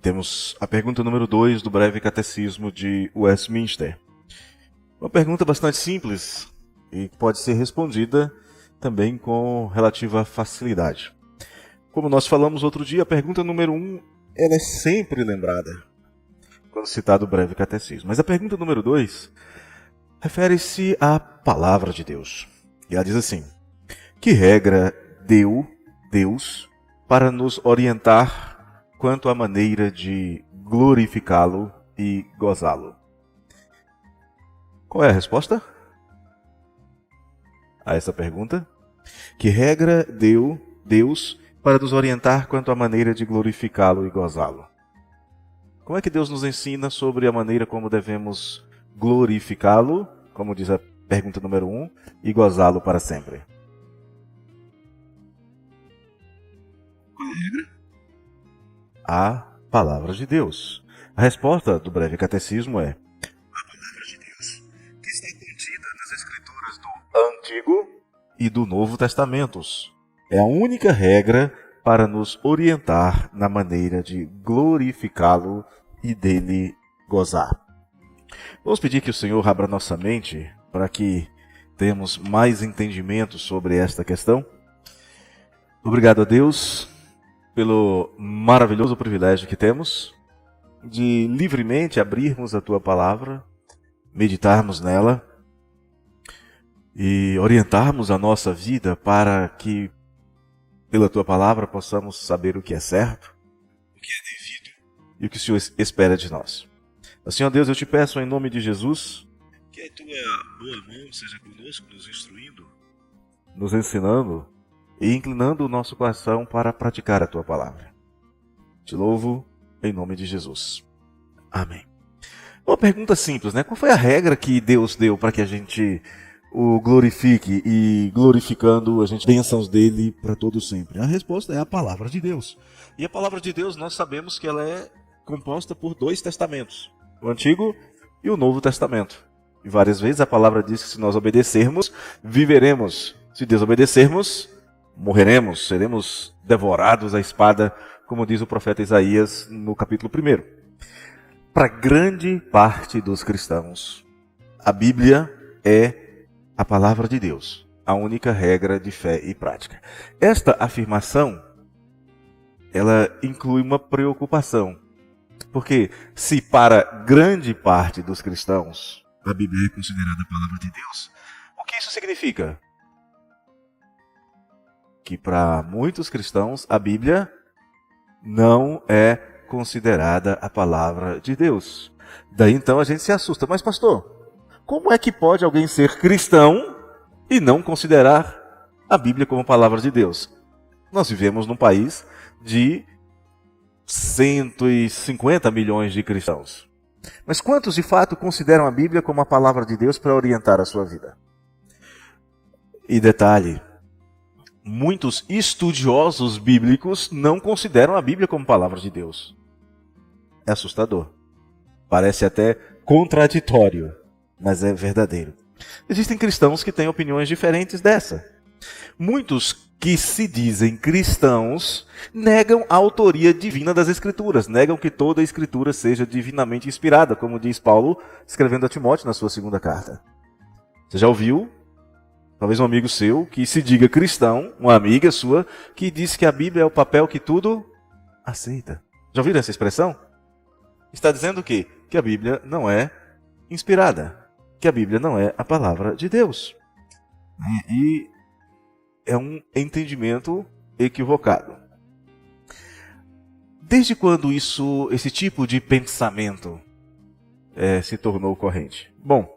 temos a pergunta número 2 do breve catecismo de Westminster. Uma pergunta bastante simples e pode ser respondida também com relativa facilidade. Como nós falamos outro dia, a pergunta número 1 ela é sempre lembrada quando citado o breve catecismo. Mas a pergunta número 2 refere-se à palavra de Deus. E ela diz assim: que regra deu Deus para nos orientar quanto à maneira de glorificá-lo e gozá-lo? Qual é a resposta a essa pergunta? Que regra deu Deus para nos orientar quanto à maneira de glorificá-lo e gozá-lo? Como é que Deus nos ensina sobre a maneira como devemos glorificá-lo, como diz a pergunta número 1, e gozá-lo para sempre? Qual é a regra? A palavra de Deus. A resposta do breve catecismo é: a palavra de Deus, que está contida nas escrituras do Antigo e do Novo Testamentos, é a única regra para nos orientar na maneira de glorificá-lo e dele gozar. Vamos pedir que o Senhor abra nossa mente para que tenhamos mais entendimento sobre esta questão. Obrigado a Deus pelo maravilhoso privilégio que temos de livremente abrirmos a Tua Palavra, meditarmos nela e orientarmos a nossa vida para que, pela Tua Palavra, possamos saber o que é certo, o que é devido e o que o Senhor espera de nós. Senhor Deus, eu te peço em nome de Jesus que a Tua boa mão seja conosco, nos instruindo, nos ensinando e inclinando o nosso coração para praticar a Tua Palavra. Te louvo em nome de Jesus. Amém. Uma pergunta simples, né? Qual foi a regra que Deus deu para que a gente o glorifique e, glorificando, a gente bênçãos dele para todo sempre? A resposta é a palavra de Deus. E a palavra de Deus, nós sabemos que ela é composta por 2 testamentos, o Antigo e o Novo Testamento. E várias vezes a palavra diz que se nós obedecermos, viveremos. Se desobedecermos, morreremos, seremos devorados à espada, como diz o profeta Isaías no capítulo 1. Para grande parte dos cristãos, a Bíblia é a palavra de Deus, a única regra de fé e prática. Esta afirmação, ela inclui uma preocupação, porque se para grande parte dos cristãos a Bíblia é considerada a palavra de Deus, o que isso significa? Que para muitos cristãos a Bíblia não é considerada a palavra de Deus. Daí então a gente se assusta. Mas pastor, como é que pode alguém ser cristão e não considerar a Bíblia como palavra de Deus? Nós vivemos num país de 150 milhões de cristãos. Mas quantos de fato consideram a Bíblia como a palavra de Deus para orientar a sua vida? E detalhe, muitos estudiosos bíblicos não consideram a Bíblia como palavra de Deus. É assustador. Parece até contraditório, mas é verdadeiro. Existem cristãos que têm opiniões diferentes dessa. Muitos que se dizem cristãos negam a autoria divina das Escrituras, negam que toda a Escritura seja divinamente inspirada, como diz Paulo escrevendo a Timóteo na sua 2ª carta. Você já ouviu? Talvez um amigo seu que se diga cristão, uma amiga sua, que diz que a Bíblia é o papel que tudo aceita. Já ouviram essa expressão? Está dizendo o quê? Que a Bíblia não é inspirada, que a Bíblia não é a palavra de Deus. E é um entendimento equivocado. Desde quando esse tipo de pensamento se tornou corrente? Bom,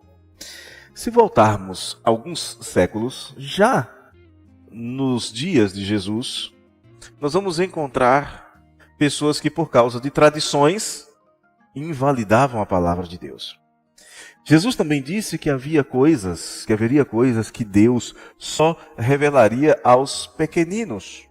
se voltarmos alguns séculos, já nos dias de Jesus, nós vamos encontrar pessoas que, por causa de tradições, invalidavam a palavra de Deus. Jesus também disse que haveria coisas que Deus só revelaria aos pequeninos,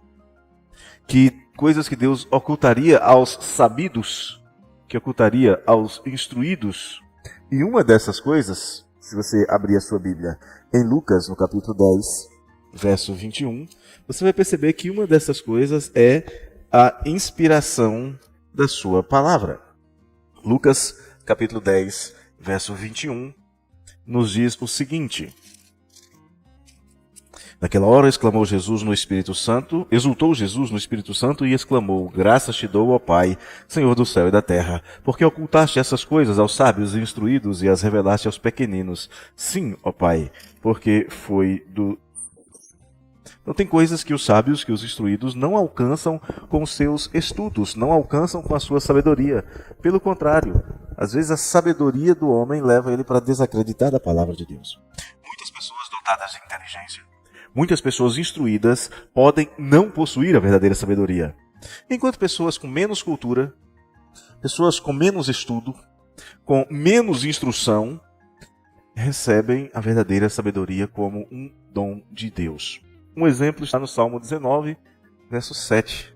que coisas que Deus ocultaria aos sabidos, que ocultaria aos instruídos. E uma dessas coisas, se você abrir a sua Bíblia em Lucas, no capítulo 10, verso 21, você vai perceber que uma dessas coisas é a inspiração da sua palavra. Lucas, capítulo 10, verso 21, nos diz o seguinte: Naquela hora exclamou Jesus no Espírito Santo, exultou Jesus no Espírito Santo e exclamou: Graças te dou, ó Pai, Senhor do céu e da terra, porque ocultaste essas coisas aos sábios e instruídos e as revelaste aos pequeninos. Sim, ó Pai, porque foi do... Então tem coisas que os sábios, que os instruídos não alcançam com os seus estudos, não alcançam com a sua sabedoria. Pelo contrário, às vezes a sabedoria do homem leva ele para desacreditar da palavra de Deus. Muitas pessoas dotadas de inteligência, muitas pessoas instruídas podem não possuir a verdadeira sabedoria. Enquanto pessoas com menos cultura, pessoas com menos estudo, com menos instrução, recebem a verdadeira sabedoria como um dom de Deus. Um exemplo está no Salmo 19, verso 7,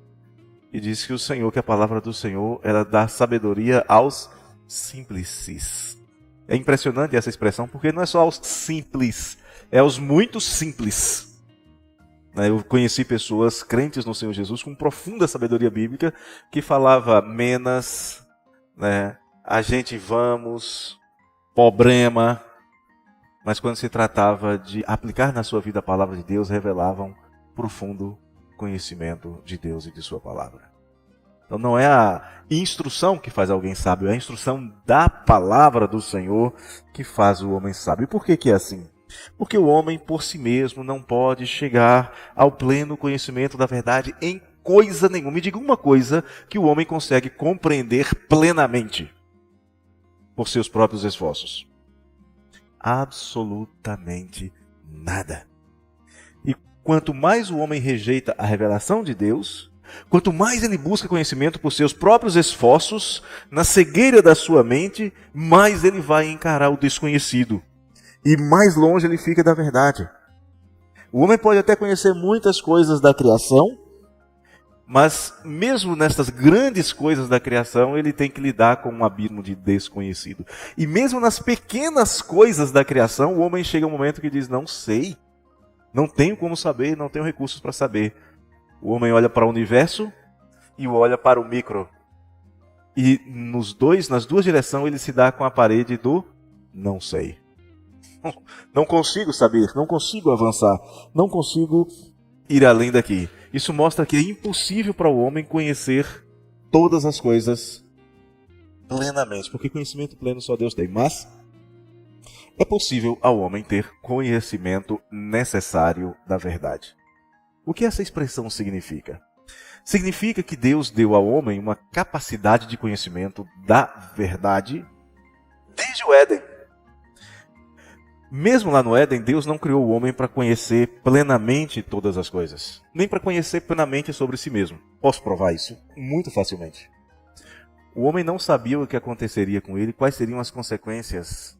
que diz que o Senhor, que a palavra do Senhor, ela dá sabedoria aos simples. É impressionante essa expressão, porque não é só aos simples, é aos muito simples. Eu conheci pessoas crentes no Senhor Jesus com profunda sabedoria bíblica que falava menos, a gente vamos, problema. Mas quando se tratava de aplicar na sua vida a palavra de Deus, revelavam profundo conhecimento de Deus e de sua palavra. Então não é a instrução que faz alguém sábio, é a instrução da palavra do Senhor que faz o homem sábio. E por que é assim? Porque o homem por si mesmo não pode chegar ao pleno conhecimento da verdade em coisa nenhuma. Me diga uma coisa que o homem consegue compreender plenamente por seus próprios esforços. Absolutamente nada. E quanto mais o homem rejeita a revelação de Deus, quanto mais ele busca conhecimento por seus próprios esforços, na cegueira da sua mente, mais ele vai encarar o desconhecido. E mais longe ele fica da verdade. O homem pode até conhecer muitas coisas da criação, mas mesmo nestas grandes coisas da criação, ele tem que lidar com um abismo de desconhecido. E mesmo nas pequenas coisas da criação, o homem chega a um momento que diz: não sei, não tenho como saber, não tenho recursos para saber. O homem olha para o universo e olha para o micro. E nas duas direções ele se dá com a parede do não sei. Não consigo saber, não consigo avançar, não consigo ir além daqui. Isso mostra que é impossível para o homem conhecer todas as coisas plenamente, porque conhecimento pleno só Deus tem. Mas é possível ao homem ter conhecimento necessário da verdade. O que essa expressão significa? Significa que Deus deu ao homem uma capacidade de conhecimento da verdade desde o Éden. Mesmo lá no Éden, Deus não criou o homem para conhecer plenamente todas as coisas, nem para conhecer plenamente sobre si mesmo. Posso provar isso muito facilmente. O homem não sabia o que aconteceria com ele, quais seriam as consequências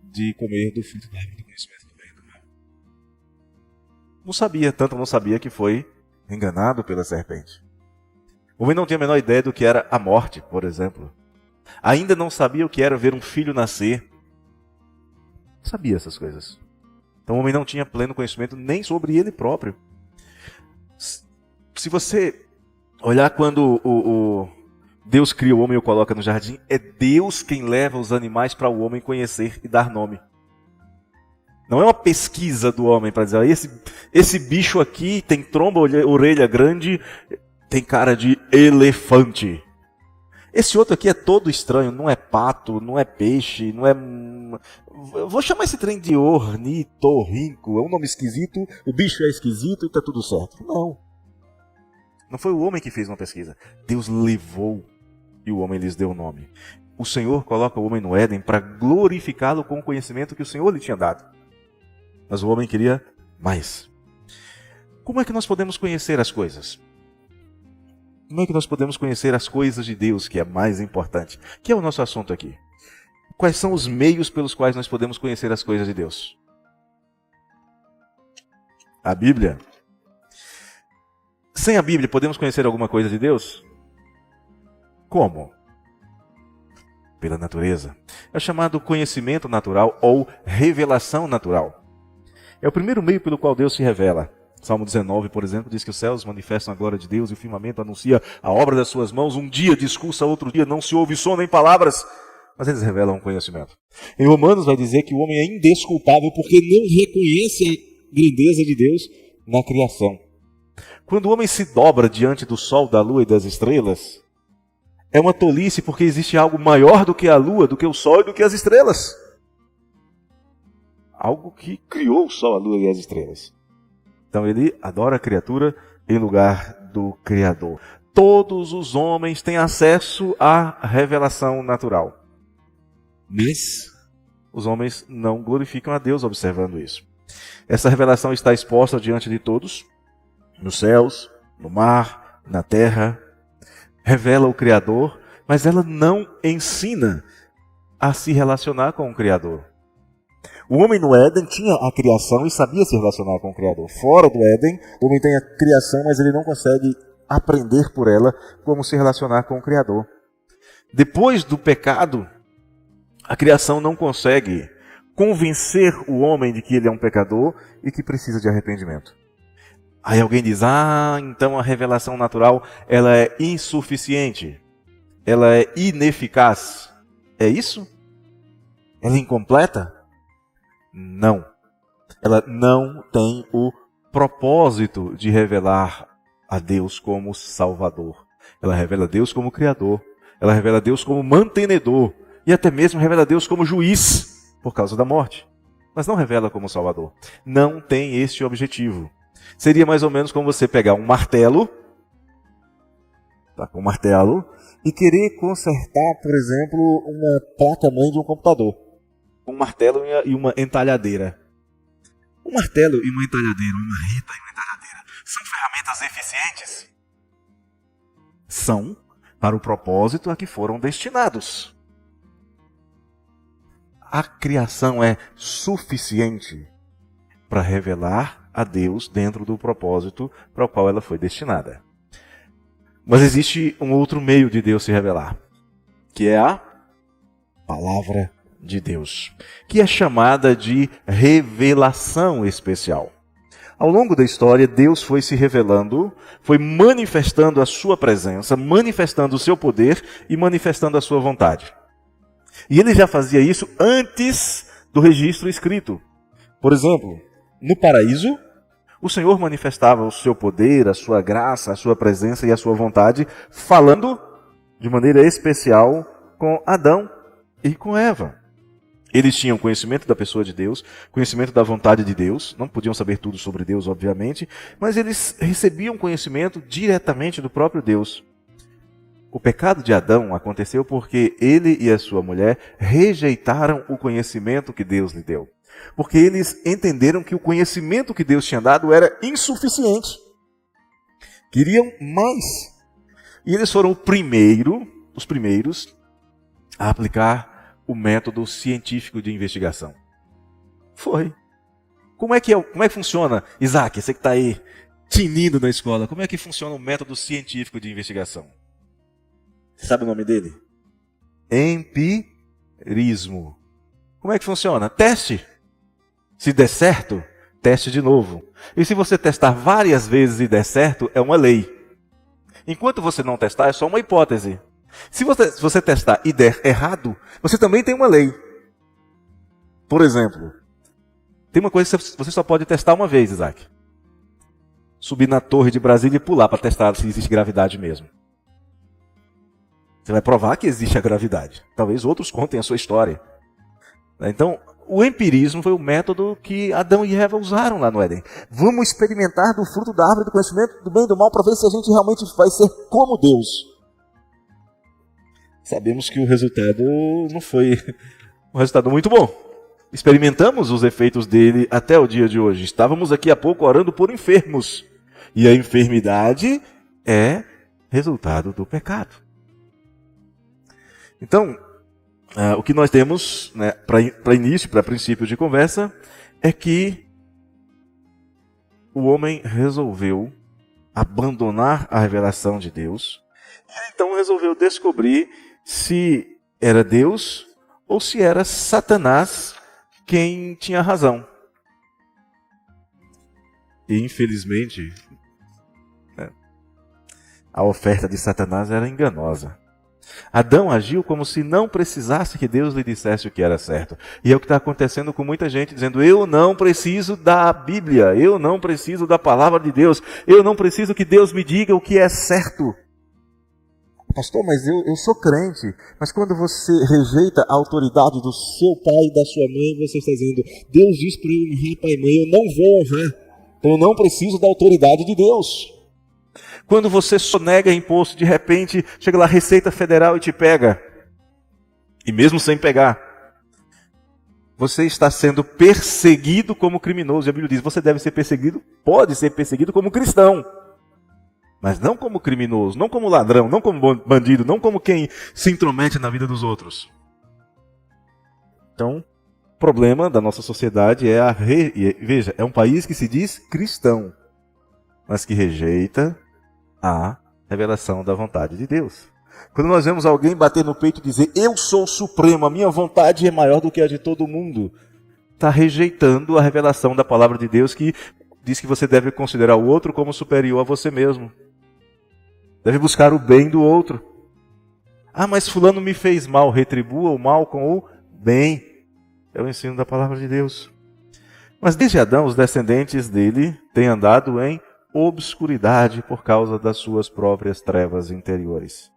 de comer do fruto da árvore do conhecimento do bem e do mal. Não sabia, tanto não sabia que foi enganado pela serpente. O homem não tinha a menor ideia do que era a morte, por exemplo. Ainda não sabia o que era ver um filho nascer. Sabia essas coisas. Então o homem não tinha pleno conhecimento nem sobre ele próprio. Se você olhar quando Deus cria o homem e o coloca no jardim, é Deus quem leva os animais para o homem conhecer e dar nome. Não é uma pesquisa do homem para dizer: esse bicho aqui tem tromba, orelha grande, tem cara de elefante. Esse outro aqui é todo estranho, não é pato, não é peixe, não é... Eu vou chamar esse trem de ornitorrinco, é um nome esquisito, o bicho é esquisito e está tudo certo. Não. Não foi o homem que fez uma pesquisa. Deus levou e o homem lhes deu o nome. O Senhor coloca o homem no Éden para glorificá-lo com o conhecimento que o Senhor lhe tinha dado. Mas o homem queria mais. Como é que nós podemos conhecer as coisas? Como é que nós podemos conhecer as coisas de Deus, que é mais importante? Que é o nosso assunto aqui. Quais são os meios pelos quais nós podemos conhecer as coisas de Deus? A Bíblia. Sem a Bíblia, podemos conhecer alguma coisa de Deus? Como? Pela natureza. É o chamado conhecimento natural ou revelação natural. É o primeiro meio pelo qual Deus se revela. Salmo 19, por exemplo, diz que os céus manifestam a glória de Deus e o firmamento anuncia a obra das suas mãos. Um dia discursa, outro dia não se ouve som nem palavras, mas eles revelam um conhecimento. Em Romanos vai dizer que o homem é indesculpável porque não reconhece a grandeza de Deus na criação. Quando o homem se dobra diante do sol, da lua e das estrelas, é uma tolice porque existe algo maior do que a lua, do que o sol e do que as estrelas. Algo que criou o sol, a lua e as estrelas. Então ele adora a criatura em lugar do Criador. Todos os homens têm acesso à revelação natural. Mas os homens não glorificam a Deus observando isso. Essa revelação está exposta diante de todos, nos céus, no mar, na terra. Revela o Criador, mas ela não ensina a se relacionar com o Criador. O homem no Éden tinha a criação e sabia se relacionar com o Criador. Fora do Éden, o homem tem a criação, mas ele não consegue aprender por ela como se relacionar com o Criador. Depois do pecado, a criação não consegue convencer o homem de que ele é um pecador e que precisa de arrependimento. Aí alguém diz, então a revelação natural ela é insuficiente, ela é ineficaz. É isso? Ela é incompleta? Não. Ela não tem o propósito de revelar a Deus como Salvador. Ela revela Deus como Criador. Ela revela Deus como mantenedor. E até mesmo revela Deus como juiz, por causa da morte. Mas não revela como Salvador. Não tem este objetivo. Seria mais ou menos como você pegar um martelo, com um martelo, e querer consertar, por exemplo, uma placa-mãe de um computador. Um martelo e uma entalhadeira. Um martelo e uma entalhadeira, uma reta e uma entalhadeira, são ferramentas eficientes? São para o propósito a que foram destinados. A criação é suficiente para revelar a Deus dentro do propósito para o qual ela foi destinada. Mas existe um outro meio de Deus se revelar, que é a palavra de Deus, que é chamada de revelação especial. Ao longo da história, Deus foi se revelando, foi manifestando a sua presença, manifestando o seu poder e manifestando a sua vontade. E ele já fazia isso antes do registro escrito. Por exemplo, no paraíso, o Senhor manifestava o seu poder, a sua graça, a sua presença e a sua vontade, falando de maneira especial com Adão e com Eva. Eles tinham conhecimento da pessoa de Deus, conhecimento da vontade de Deus, não podiam saber tudo sobre Deus, obviamente, mas eles recebiam conhecimento diretamente do próprio Deus. O pecado de Adão aconteceu porque ele e a sua mulher rejeitaram o conhecimento que Deus lhe deu. Porque eles entenderam que o conhecimento que Deus tinha dado era insuficiente. Queriam mais. E eles foram os primeiros a aplicar o método científico de investigação. Foi. Como é que funciona, Isaac, você que está aí tinindo na escola, como é que funciona o método científico de investigação? Você sabe o nome dele? Empirismo. Como é que funciona? Teste. Se der certo, teste de novo. E se você testar várias vezes e der certo, é uma lei. Enquanto você não testar, é só uma hipótese. Se você testar e der errado, você também tem uma lei. Por exemplo, tem uma coisa que você só pode testar uma vez, Isaac. Subir na torre de Brasília e pular para testar se existe gravidade mesmo. Você vai provar que existe a gravidade. Talvez outros contem a sua história. Então, o empirismo foi o método que Adão e Eva usaram lá no Éden. Vamos experimentar do fruto da árvore do conhecimento do bem e do mal para ver se a gente realmente vai ser como Deus. Sabemos que o resultado não foi um resultado muito bom. Experimentamos os efeitos dele até o dia de hoje. Estávamos aqui há pouco orando por enfermos. E a enfermidade é resultado do pecado. Então, o que nós temos, né, para início, para princípio de conversa, é que o homem resolveu abandonar a revelação de Deus. E então resolveu descobrir se era Deus ou se era Satanás quem tinha razão. E infelizmente, a oferta de Satanás era enganosa. Adão agiu como se não precisasse que Deus lhe dissesse o que era certo. E é o que está acontecendo com muita gente dizendo: eu não preciso da Bíblia, eu não preciso da palavra de Deus, eu não preciso que Deus me diga o que é certo. Pastor, mas eu sou crente. Mas quando você rejeita a autoridade do seu pai e da sua mãe, você está dizendo: Deus diz para eu honrar pai e mãe, eu não vou honrar. Então eu não preciso da autoridade de Deus. Quando você sonega imposto, de repente chega lá a Receita Federal e te pega. E mesmo sem pegar, você está sendo perseguido como criminoso. E a Bíblia diz: você deve ser perseguido, pode ser perseguido como cristão. Mas não como criminoso, não como ladrão, não como bandido, não como quem se intromete na vida dos outros. Então, o problema da nossa sociedade é veja, é um país que se diz cristão, mas que rejeita a revelação da vontade de Deus. Quando nós vemos alguém bater no peito e dizer: eu sou o supremo, a minha vontade é maior do que a de todo mundo, está rejeitando a revelação da palavra de Deus, que diz que você deve considerar o outro como superior a você mesmo. Deve buscar o bem do outro. Ah, mas fulano me fez mal, retribua o mal com o bem. É o ensino da palavra de Deus. Mas desde Adão, os descendentes dele têm andado em obscuridade por causa das suas próprias trevas interiores.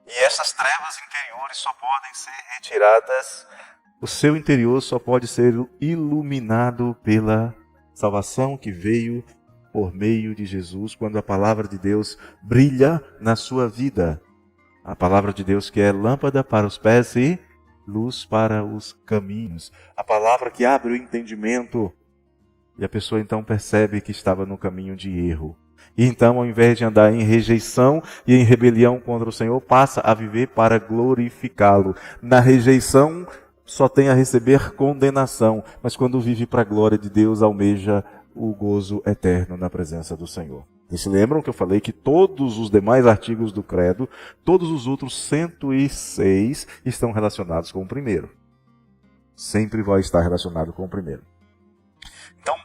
E essas trevas interiores só podem ser retiradas, o seu interior só pode ser iluminado pela salvação que veio por meio de Jesus, quando a palavra de Deus brilha na sua vida. A palavra de Deus que é lâmpada para os pés e luz para os caminhos. A palavra que abre o entendimento. E a pessoa então percebe que estava no caminho de erro. E então, ao invés de andar em rejeição e em rebelião contra o Senhor, passa a viver para glorificá-lo. Na rejeição, só tem a receber condenação. Mas quando vive para a glória de Deus, almeja o gozo eterno na presença do Senhor. E se lembram que eu falei que todos os demais artigos do credo, todos os outros 106 estão relacionados com o primeiro. Sempre vai estar relacionado com o primeiro. Então,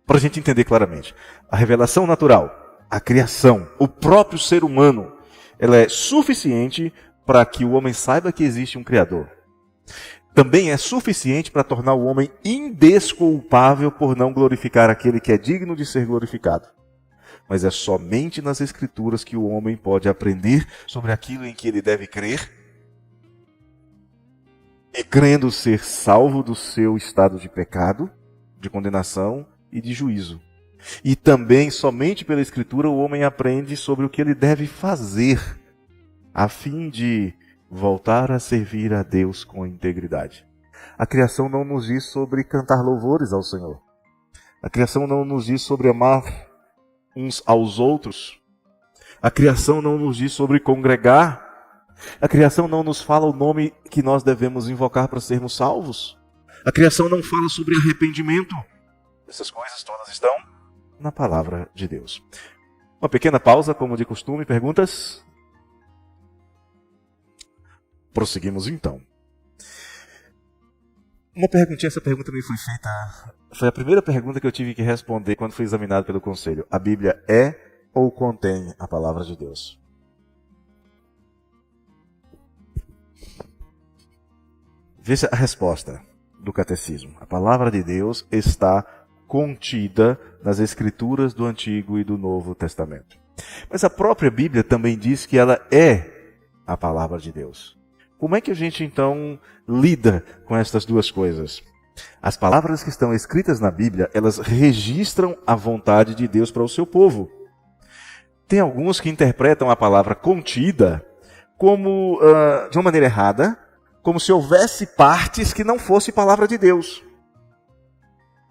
para a gente entender claramente, a revelação natural, a criação, o próprio ser humano, ela é suficiente para que o homem saiba que existe um Criador. Também é suficiente para tornar o homem indesculpável por não glorificar aquele que é digno de ser glorificado. Mas é somente nas Escrituras que o homem pode aprender sobre aquilo em que ele deve crer, e crendo ser salvo do seu estado de pecado, de condenação e de juízo. E também somente pela Escritura o homem aprende sobre o que ele deve fazer, a fim de voltar a servir a Deus com integridade. A criação não nos diz sobre cantar louvores ao Senhor. A criação não nos diz sobre amar uns aos outros. A criação não nos diz sobre congregar. A criação não nos fala o nome que nós devemos invocar para sermos salvos. A criação não fala sobre arrependimento. Essas coisas todas estão na palavra de Deus. Uma pequena pausa, como de costume, perguntas? Prosseguimos então. Essa pergunta me foi feita, foi a primeira pergunta que eu tive que responder quando fui examinado pelo conselho. A Bíblia é ou contém a palavra de Deus? Veja a resposta do catecismo. A palavra de Deus está contida nas Escrituras do Antigo e do Novo Testamento. Mas a própria Bíblia também diz que ela é a palavra de Deus. Como é que a gente então lida com estas duas coisas? As palavras que estão escritas na Bíblia, elas registram a vontade de Deus para o seu povo. Tem alguns que interpretam a palavra contida como, de uma maneira errada, como se houvesse partes que não fosse palavra de Deus.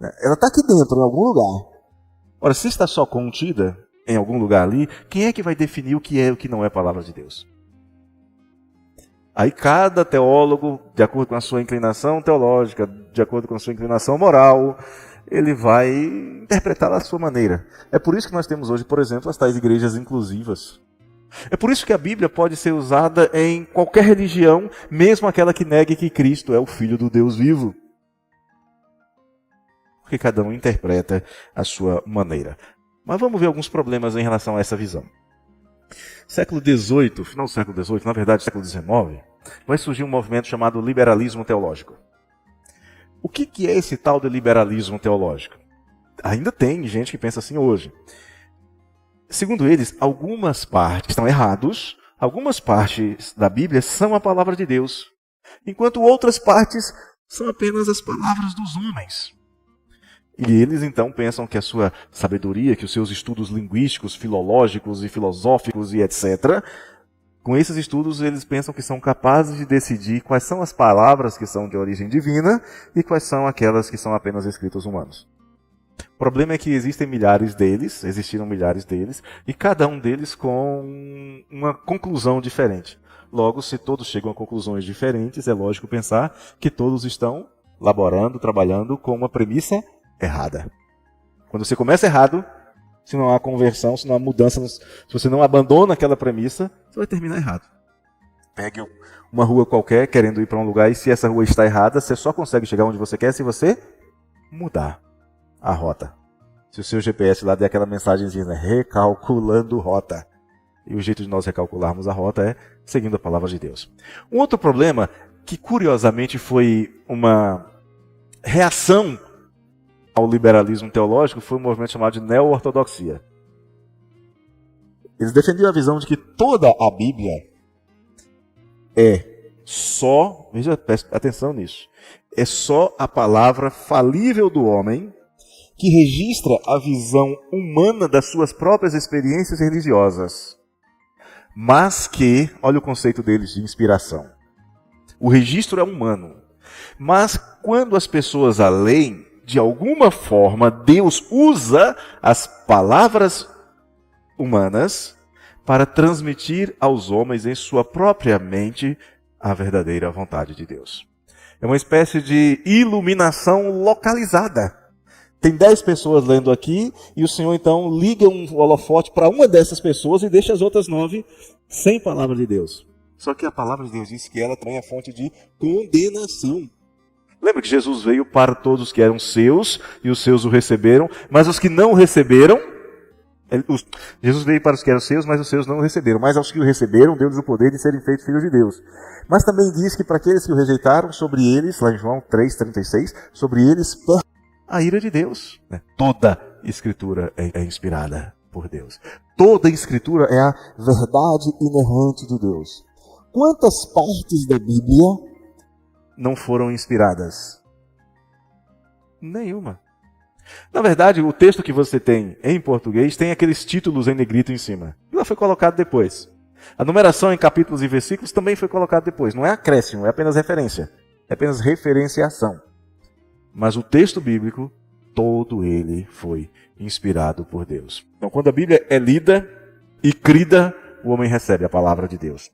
Ela está aqui dentro, em algum lugar. Ora, se está só contida em algum lugar ali, quem é que vai definir o que é e o que não é palavra de Deus? Aí cada teólogo, de acordo com a sua inclinação teológica, de acordo com a sua inclinação moral, ele vai interpretar da sua maneira. É por isso que nós temos hoje, por exemplo, as tais igrejas inclusivas. É por isso que a Bíblia pode ser usada em qualquer religião, mesmo aquela que negue que Cristo é o Filho do Deus vivo. porque cada um interpreta a sua maneira. Mas vamos ver alguns problemas em relação a essa visão. Século XVIII, final do século XVIII, na verdade século XIX, vai surgir um movimento chamado liberalismo teológico. O que é esse tal de liberalismo teológico? Ainda tem gente que pensa assim hoje. Segundo eles, algumas partes estão errados, algumas partes da Bíblia são a palavra de Deus, enquanto outras partes são apenas as palavras dos homens. E eles então pensam que a sua sabedoria, que os seus estudos linguísticos, filológicos e filosóficos e etc., com esses estudos eles pensam que são capazes de decidir quais são as palavras que são de origem divina e quais são aquelas que são apenas escritos humanos. O problema é que existiram milhares deles, e cada um deles com uma conclusão diferente. Logo, se todos chegam a conclusões diferentes, é lógico pensar que todos estão laborando, trabalhando com uma premissa errada. Quando você começa errado, se não há conversão, se não há mudança, se você não abandona aquela premissa, você vai terminar errado. Pegue uma rua qualquer, querendo ir para um lugar, e se essa rua está errada, você só consegue chegar onde você quer se você mudar a rota. Se o seu GPS lá der aquela mensagenzinha, né, recalculando rota. E o jeito de nós recalcularmos a rota é seguindo a palavra de Deus. Um outro problema, que curiosamente foi uma reação ao liberalismo teológico, foi um movimento chamado de neo-ortodoxia. Eles defendiam a visão de que toda a Bíblia é só, veja, preste atenção nisso, é só a palavra falível do homem que registra a visão humana das suas próprias experiências religiosas, mas que, olha o conceito deles de inspiração, o registro é humano, mas quando as pessoas a leem, de alguma forma, Deus usa as palavras humanas para transmitir aos homens em sua própria mente a verdadeira vontade de Deus. É uma espécie de iluminação localizada. Tem 10 pessoas lendo aqui e o Senhor então liga um holofote para uma dessas pessoas e deixa as outras 9 sem palavra de Deus. Só que a palavra de Deus diz que ela também é fonte de condenação. Lembra que Jesus veio para todos que eram seus e os seus o receberam, mas os que não o receberam, Jesus veio para os que eram seus, mas os seus não o receberam. Mas aos que o receberam, deu-lhes o poder de serem feitos filhos de Deus. Mas também diz que para aqueles que o rejeitaram, sobre eles, lá em João 3,36, sobre eles a ira de Deus. Toda Escritura é inspirada por Deus. Toda Escritura é a verdade inerrante de Deus. Quantas partes da Bíblia não foram inspiradas? Nenhuma. Na verdade, o texto que você tem em português tem aqueles títulos em negrito em cima. Ela foi colocado depois. A numeração em capítulos e versículos também foi colocada depois. Não é acréscimo, é apenas referência. É apenas referenciação. Mas o texto bíblico, todo ele foi inspirado por Deus. Então, quando a Bíblia é lida e crida, o homem recebe a palavra de Deus.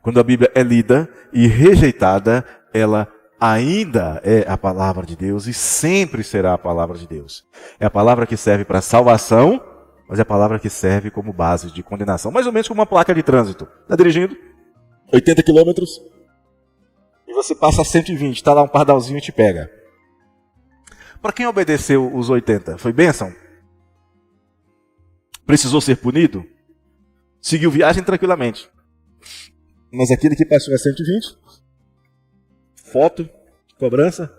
Quando a Bíblia é lida e rejeitada, ela ainda é a palavra de Deus e sempre será a palavra de Deus. É a palavra que serve para salvação, mas é a palavra que serve como base de condenação. Mais ou menos como uma placa de trânsito. Está dirigindo 80 quilômetros e você passa a 120, está lá um pardalzinho e te pega. Para quem obedeceu os 80, foi bênção? Precisou ser punido? Seguiu viagem tranquilamente. Mas aquele que passou a 120, foto, cobrança,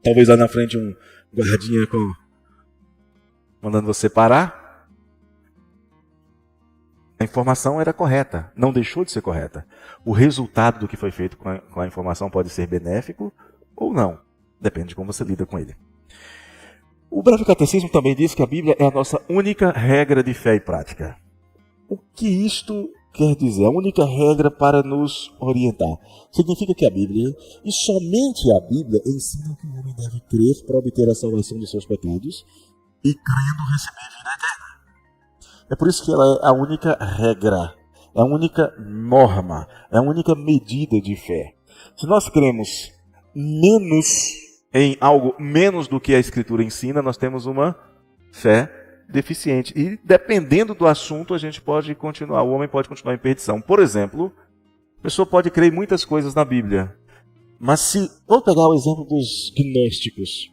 talvez lá na frente um guardinha mandando você parar. A informação era correta, não deixou de ser correta. O resultado do que foi feito com a informação pode ser benéfico ou não, depende de como você lida com ele. O Breve Catecismo também diz que a Bíblia é a nossa única regra de fé e prática. O que isto quer dizer? A única regra para nos orientar. Significa que a Bíblia, e somente a Bíblia, ensina que o homem deve crer para obter a salvação dos seus pecados e crendo receber a vida eterna. É por isso que ela é a única regra, é a única norma, é a única medida de fé. Se nós cremos em algo menos do que a Escritura ensina, nós temos uma fé deficiente. E dependendo do assunto, a gente pode continuar, o homem pode continuar em perdição. Por exemplo, a pessoa pode crer em muitas coisas na Bíblia. Mas vamos pegar o exemplo dos gnósticos.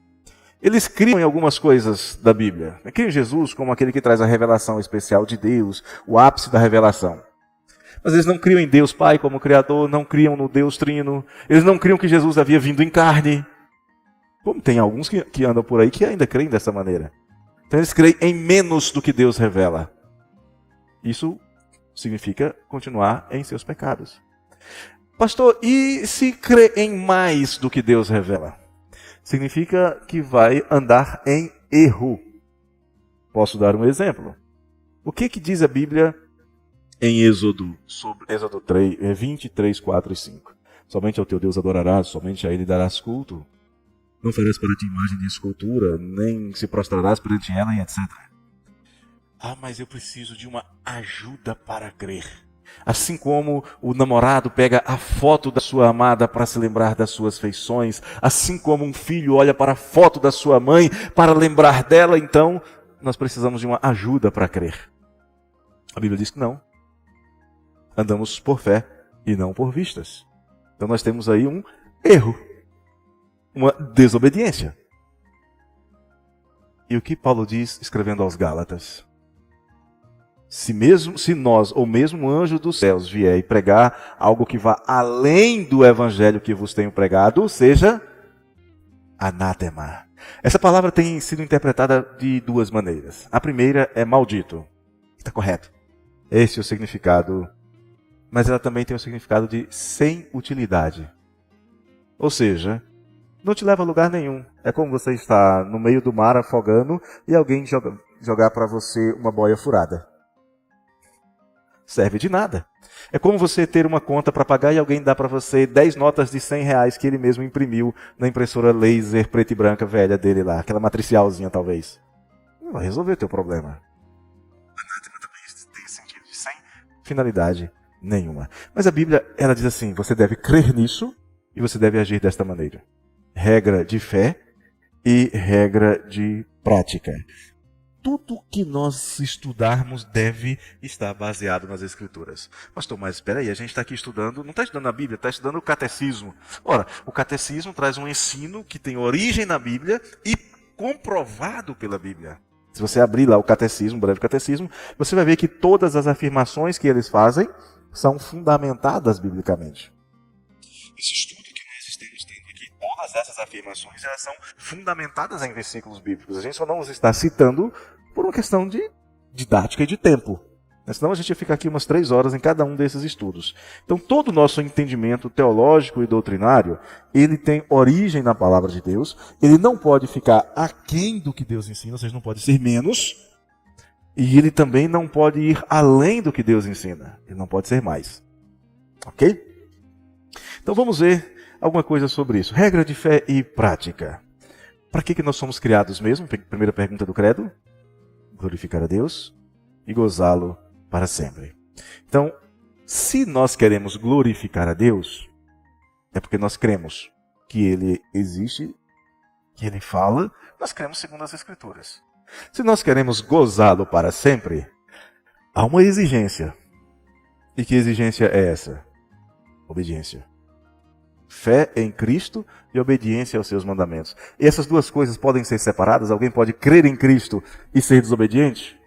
Eles criam em algumas coisas da Bíblia. Criam Jesus como aquele que traz a revelação especial de Deus, o ápice da revelação. Mas eles não criam em Deus Pai como Criador, não criam no Deus Trino. Eles não criam que Jesus havia vindo em carne. Como tem alguns que andam por aí que ainda creem dessa maneira. Então eles creem em menos do que Deus revela. Isso significa continuar em seus pecados. Pastor, e se crê em mais do que Deus revela? Significa que vai andar em erro. Posso dar um exemplo? O que diz a Bíblia em Êxodo 23, 4 e 5? Somente ao teu Deus adorarás, somente a ele darás culto. Não farás para ti imagem de escultura, nem se prostrarás perante ela e etc. Ah, mas eu preciso de uma ajuda para crer. Assim como o namorado pega a foto da sua amada para se lembrar das suas feições, assim como um filho olha para a foto da sua mãe para lembrar dela, então nós precisamos de uma ajuda para crer. A Bíblia diz que não. Andamos por fé e não por vistas. Então nós temos aí um erro, uma desobediência. E o que Paulo diz escrevendo aos Gálatas? Se nós, ou mesmo um anjo dos céus, vier e pregar algo que vá além do evangelho que vos tenho pregado, ou seja, anátema. Essa palavra tem sido interpretada de duas maneiras. A primeira é maldito. Está correto. Esse é o significado. Mas ela também tem o significado de sem utilidade. Ou seja, não te leva a lugar nenhum. É como você estar no meio do mar afogando e alguém jogar para você uma boia furada. Serve de nada. É como você ter uma conta para pagar e alguém dá para você 10 notas de R$100 que ele mesmo imprimiu na impressora laser preta e branca velha dele lá, aquela matricialzinha talvez. Não vai resolver o teu problema. Anátema também tem sentido de sem finalidade nenhuma. Mas a Bíblia, ela diz assim, você deve crer nisso e você deve agir desta maneira. Regra de fé e regra de prática. Tudo que nós estudarmos deve estar baseado nas Escrituras. Pastor, mas espera aí, a gente está aqui estudando, não está estudando a Bíblia, está estudando o catecismo. Ora, o catecismo traz um ensino que tem origem na Bíblia e comprovado pela Bíblia. Se você abrir lá o catecismo, o breve catecismo, você vai ver que todas as afirmações que eles fazem são fundamentadas biblicamente. Esse estudo que nós estamos tendo aqui, todas essas afirmações, elas são fundamentadas em versículos bíblicos. A gente só não os está citando por uma questão de didática e de tempo. Senão a gente ia ficar aqui umas 3 horas em cada um desses estudos. Então todo o nosso entendimento teológico e doutrinário, ele tem origem na palavra de Deus, ele não pode ficar aquém do que Deus ensina, ou seja, não pode ser menos, e ele também não pode ir além do que Deus ensina, ele não pode ser mais. Ok? Então vamos ver alguma coisa sobre isso. Regra de fé e prática. Para que nós somos criados mesmo? Primeira pergunta do credo. Glorificar a Deus e gozá-lo para sempre. Então, se nós queremos glorificar a Deus, é porque nós cremos que Ele existe, que Ele fala, nós cremos segundo as Escrituras. Se nós queremos gozá-lo para sempre, há uma exigência. E que exigência é essa? Obediência. Fé em Cristo e obediência aos seus mandamentos. E essas duas coisas podem ser separadas? Alguém pode crer em Cristo e ser desobediente?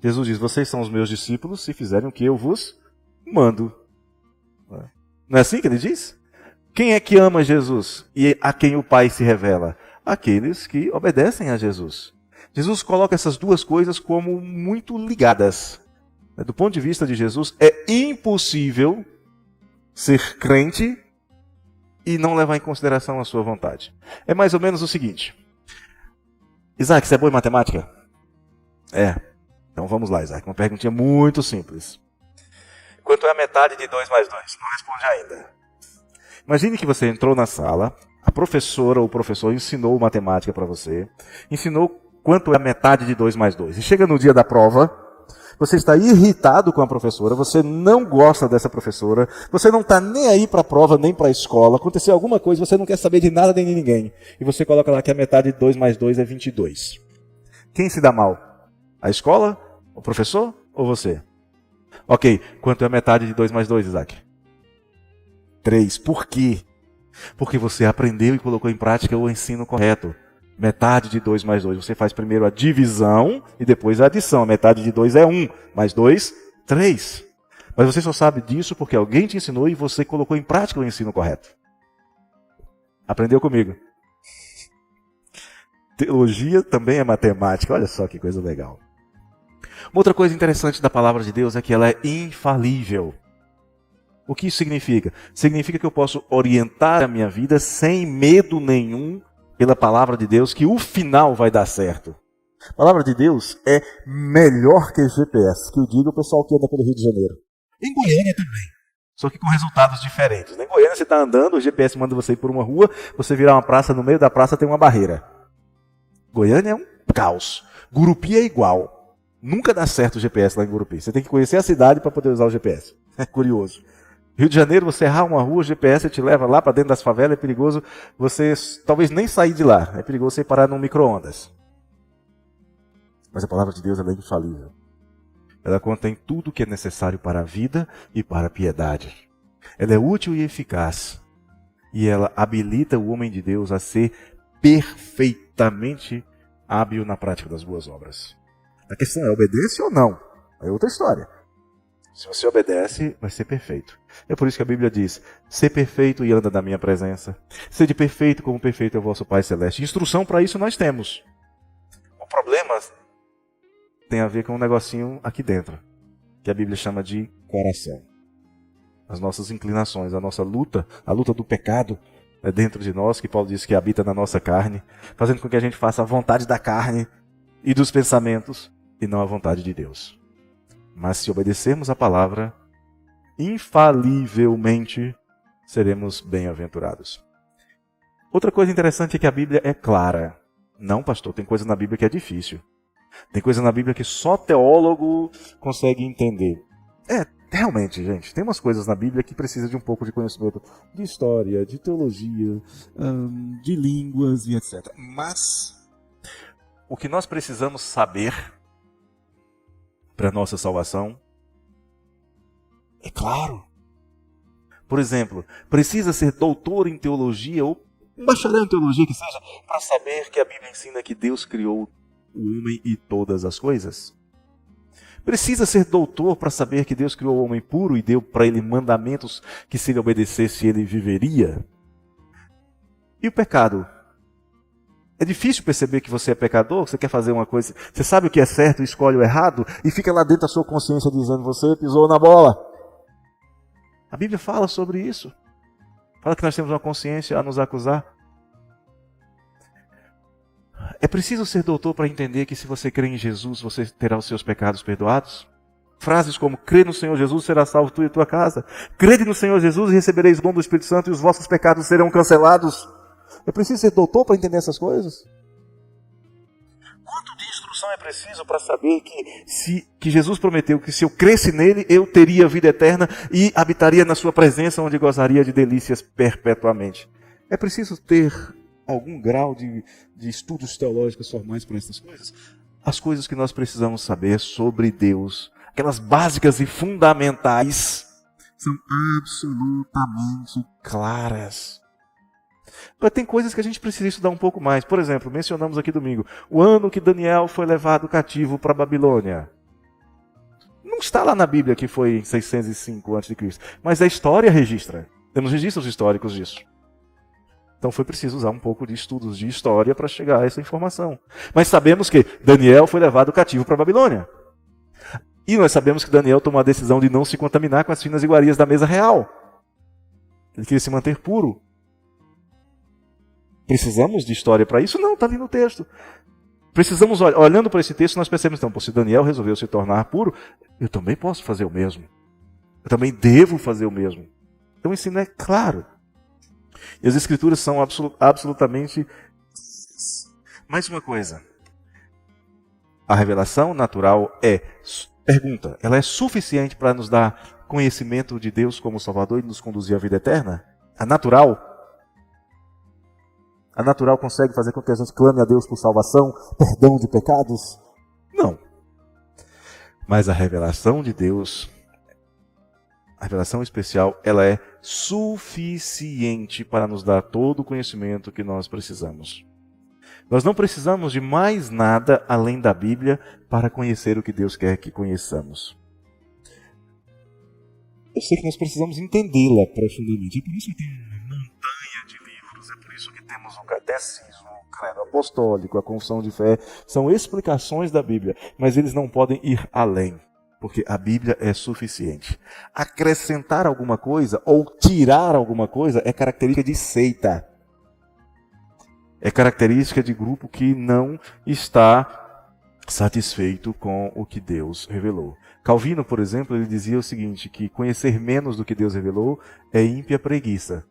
Jesus diz, vocês são os meus discípulos se fizerem o que eu vos mando. Não é assim que ele diz? Quem é que ama Jesus e a quem o Pai se revela? Aqueles que obedecem a Jesus. Jesus coloca essas duas coisas como muito ligadas. Do ponto de vista de Jesus, é impossível ser crente e não levar em consideração a sua vontade. É mais ou menos o seguinte. Isaac, você é bom em matemática? É. Então vamos lá, Isaac. Uma perguntinha muito simples. Quanto é a metade de 2 mais 2? Não responde ainda. Imagine que você entrou na sala, a professora ou o professor ensinou matemática para você, ensinou quanto é a metade de 2 mais 2. E chega no dia da prova, você está irritado com a professora, você não gosta dessa professora, você não está nem aí para a prova, nem para a escola, aconteceu alguma coisa, você não quer saber de nada nem de ninguém. E você coloca lá que a metade de 2 mais 2 é 22. Quem se dá mal? A escola? O professor? Ou você? Ok, quanto é a metade de 2 mais 2, Isaac? 3. Por quê? Porque você aprendeu e colocou em prática o ensino correto. Metade de 2 mais 2. Você faz primeiro a divisão e depois a adição. Metade de 2 é 1. Mais 2, 3. Mas você só sabe disso porque alguém te ensinou e você colocou em prática o ensino correto. Aprendeu comigo? Teologia também é matemática. Olha só que coisa legal. Uma outra coisa interessante da palavra de Deus é que ela é infalível. O que isso significa? Significa que eu posso orientar a minha vida sem medo nenhum pela palavra de Deus, que o final vai dar certo. A palavra de Deus é melhor que GPS, que eu digo o pessoal que anda pelo Rio de Janeiro. Em Goiânia também. Só que com resultados diferentes. Em Goiânia você está andando, o GPS manda você ir por uma rua, você virar uma praça, no meio da praça tem uma barreira. Goiânia é um caos. Gurupi é igual. Nunca dá certo o GPS lá em Gurupi. Você tem que conhecer a cidade para poder usar o GPS. É curioso. Rio de Janeiro, você errar uma rua, o GPS te leva lá para dentro das favelas, é perigoso você talvez nem sair de lá. É perigoso você parar num micro-ondas. Mas a palavra de Deus ela é infalível. Ela contém tudo o que é necessário para a vida e para a piedade. Ela é útil e eficaz. E ela habilita o homem de Deus a ser perfeitamente hábil na prática das boas obras. A questão é, obedece ou não? É outra história. Se você obedece, vai ser perfeito. É por isso que a Bíblia diz, ser perfeito e anda na minha presença. Sede perfeito como perfeito é o vosso Pai Celeste. Instrução para isso nós temos. O problema tem a ver com um negocinho aqui dentro, que a Bíblia chama de coração. As nossas inclinações, a nossa luta, a luta do pecado é dentro de nós, que Paulo diz que habita na nossa carne, fazendo com que a gente faça a vontade da carne e dos pensamentos, e não a vontade de Deus. Mas se obedecermos a palavra, infalivelmente seremos bem-aventurados. Outra coisa interessante é que a Bíblia é clara. Não, pastor, tem coisa na Bíblia que é difícil. Tem coisa na Bíblia que só teólogo consegue entender. Realmente, gente, tem umas coisas na Bíblia que precisa de um pouco de conhecimento de história, de teologia, de línguas e etc. Mas o que nós precisamos saber para a nossa salvação é claro. Por exemplo, precisa ser doutor em teologia ou um bacharel em teologia que seja para saber que a Bíblia ensina que Deus criou o homem e todas as coisas? Precisa ser doutor para saber que Deus criou o homem puro e deu para ele mandamentos que se ele obedecesse ele viveria? E o pecado? É difícil perceber que você é pecador, você quer fazer uma coisa, você sabe o que é certo e escolhe o errado, e fica lá dentro da sua consciência dizendo, você pisou na bola. A Bíblia fala sobre isso. Fala que nós temos uma consciência a nos acusar. É preciso ser doutor para entender que se você crê em Jesus, você terá os seus pecados perdoados? Frases como, crê no Senhor Jesus, será salvo tu e tua casa. Crede no Senhor Jesus e recebereis o dom do Espírito Santo e os vossos pecados serão cancelados. É preciso ser doutor para entender essas coisas? Quanto de instrução é preciso para saber que Jesus prometeu que se eu cresce nele, eu teria vida eterna e habitaria na sua presença, onde gozaria de delícias perpetuamente? É preciso ter algum grau de estudos teológicos formais para essas coisas? As coisas que nós precisamos saber sobre Deus, aquelas básicas e fundamentais, são absolutamente claras. Mas tem coisas que a gente precisa estudar um pouco mais. Por exemplo, mencionamos aqui domingo, o ano que Daniel foi levado cativo para a Babilônia. Não está lá na Bíblia que foi em 605 a.C., mas a história registra. Temos registros históricos disso. Então foi preciso usar um pouco de estudos de história para chegar a essa informação. Mas sabemos que Daniel foi levado cativo para a Babilônia. E nós sabemos que Daniel tomou a decisão de não se contaminar com as finas iguarias da mesa real. Ele queria se manter puro. Precisamos de história para isso? Não, está ali no texto. Precisamos, olhando para esse texto, nós percebemos, então, se Daniel resolveu se tornar puro, eu também posso fazer o mesmo. Eu também devo fazer o mesmo. Então o ensino é claro. E as escrituras são absolutamente... Mais uma coisa. A revelação natural pergunta, ela é suficiente para nos dar conhecimento de Deus como Salvador e nos conduzir à vida eterna? A natural consegue fazer com que a gente clame a Deus por salvação, perdão de pecados? Não. Mas a revelação de Deus, a revelação especial, ela é suficiente para nos dar todo o conhecimento que nós precisamos. Nós não precisamos de mais nada além da Bíblia para conhecer o que Deus quer que conheçamos. Eu sei que nós precisamos entendê-la profundamente. É por isso que tem uma montanha de livros, é por isso que temos o catecismo, o credo apostólico, a confissão de fé. São explicações da Bíblia, mas eles não podem ir além. Porque a Bíblia é suficiente. Acrescentar alguma coisa ou tirar alguma coisa é característica de seita. É característica de grupo que não está satisfeito com o que Deus revelou. Calvino, por exemplo, ele dizia o seguinte, que conhecer menos do que Deus revelou é ímpia preguiça.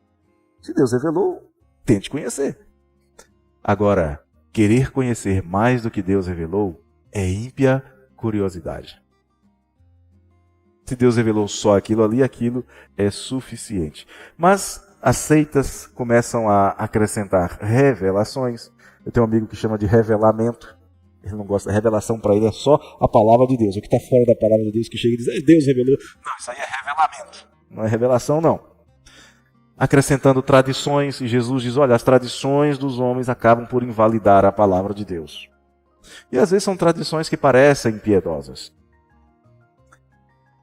Se Deus revelou, tente conhecer. Agora, querer conhecer mais do que Deus revelou é ímpia curiosidade. Se Deus revelou só aquilo ali, aquilo é suficiente. Mas as seitas começam a acrescentar revelações. Eu tenho um amigo que chama de revelamento. Ele não gosta. Revelação para ele é só a palavra de Deus. O que está fora da palavra de Deus, que chega e diz, Deus revelou. Não, isso aí é revelamento. Não é revelação, não. Acrescentando tradições. E Jesus diz, olha, as tradições dos homens acabam por invalidar a palavra de Deus. E às vezes são tradições que parecem piedosas.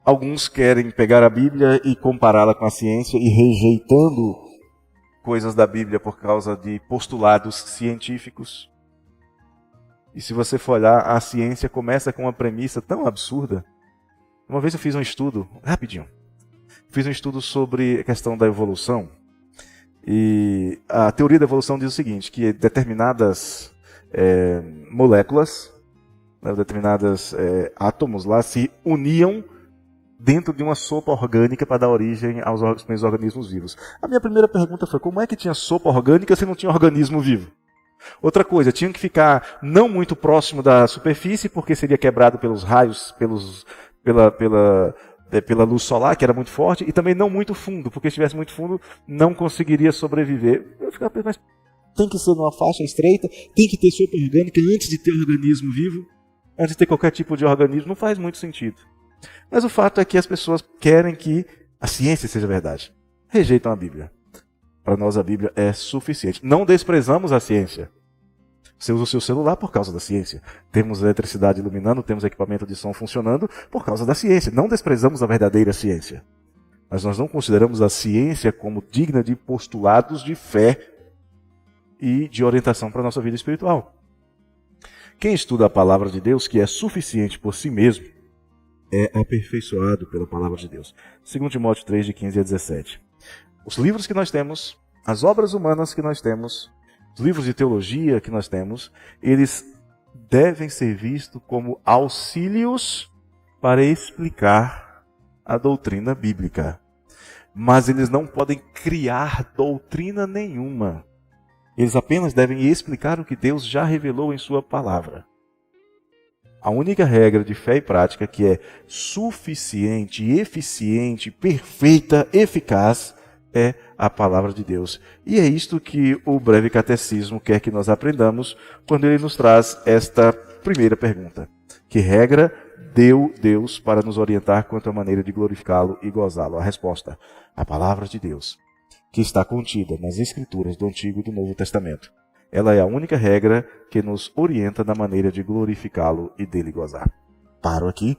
Alguns querem pegar a Bíblia e compará-la com a ciência e rejeitando coisas da Bíblia por causa de postulados científicos. E se você for olhar, a ciência começa com uma premissa tão absurda. Uma vez eu fiz um estudo, rapidinho, sobre a questão da evolução. E a teoria da evolução diz o seguinte, que determinadas moléculas, determinados átomos lá se uniam dentro de uma sopa orgânica para dar origem aos primeiros organismos vivos. A minha primeira pergunta foi, como é que tinha sopa orgânica se não tinha organismo vivo? Outra coisa, tinha que ficar não muito próximo da superfície, porque seria quebrado pelos raios, pela luz solar, que era muito forte, e também não muito fundo, porque se estivesse muito fundo, não conseguiria sobreviver. Eu ficava pensando, mas tem que ser numa faixa estreita, tem que ter sopa orgânica antes de ter organismo vivo, antes de ter qualquer tipo de organismo, não faz muito sentido. Mas o fato é que as pessoas querem que a ciência seja verdade. Rejeitam a Bíblia. Para nós a Bíblia é suficiente. Não desprezamos a ciência. Você usa o seu celular por causa da ciência. Temos eletricidade iluminando, temos equipamento de som funcionando por causa da ciência. Não desprezamos a verdadeira ciência. Mas nós não consideramos a ciência como digna de postulados de fé e de orientação para a nossa vida espiritual. Quem estuda a palavra de Deus, que é suficiente por si mesmo, é aperfeiçoado pela palavra de Deus. 2 Timóteo 3, de 15 a 17. Os livros que nós temos, as obras humanas que nós temos, os livros de teologia que nós temos, eles devem ser vistos como auxílios para explicar a doutrina bíblica. Mas eles não podem criar doutrina nenhuma. Eles apenas devem explicar o que Deus já revelou em sua palavra. A única regra de fé e prática que é suficiente, eficiente, perfeita, eficaz, é a palavra de Deus. E é isto que o breve catecismo quer que nós aprendamos quando ele nos traz esta primeira pergunta. Que regra deu Deus para nos orientar quanto à maneira de glorificá-lo e gozá-lo? A resposta, a palavra de Deus, que está contida nas Escrituras do Antigo e do Novo Testamento. Ela é a única regra que nos orienta na maneira de glorificá-lo e dele gozar. Paro aqui.